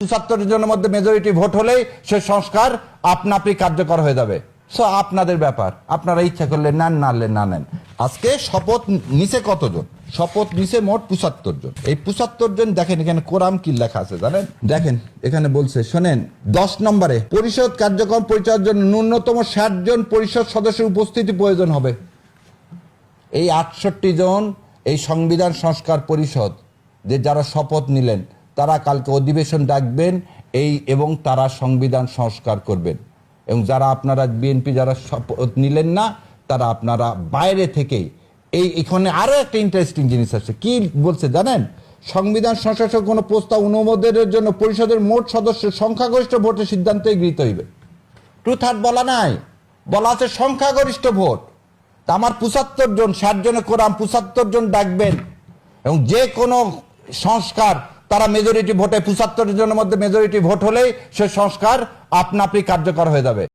৭৫ জনের মধ্যে majority vote হলেই সে সংস্কার আপনা আপনি কার্যকর হয়ে যাবে। সো আপনাদের ব্যাপার, আপনারা ইচ্ছা করলে নেন, না নেন। আজকে শপথ নিচে কতজন? শপথ নিচে মোট ৭৫ জন। এই ৭৫ জন দেখেন এখানে কোরাম কি লেখা আছে জানেন? দেখেন এখানে বলছে, শোনেন 10 নম্বরে পরিষদ কার্যক্রম পরিচালনার জন্য ন্যূনতম 60 জন পরিষদ সদস্যের উপস্থিতি প্রয়োজন হবে। এই 68 জন এই সংবিধান সংস্কার পরিষদ যে যারা শপথ নিলেন তারা কালকে অধিবেশন ডাকবেন এবং তারা সংবিধান সংস্কার করবেন। এবং যারা আপনারা বিএনপি যারা শপথ নিলেন না তারা আপনারা বাইরে থেকেই এখানে আরো একটা ইন্টারেস্টিং জিনিস আছে। কি বলছে জানেন? সংবিধান সংশোধন কোনো প্রস্তাব অনুমোদনের জন্য পরিষদের মোট সদস্যের সংখ্যাগরিষ্ঠ ভোটের সিদ্ধান্তে গৃহীত হইবে। 2/3 বলা নাই, বলা আছে সংখ্যাগরিষ্ঠ ভোট। তা আমার 75 জন, 60 জনে কোরাম 75 জন ডাকবেন এবং যে কোনো সংস্কার তারা মেজরিটি ভোটে 75 জনের মধ্যে মেজরিটি ভোট হলেই সে সংস্কার আপনা আপনি কার্যকর হয়ে যাবে।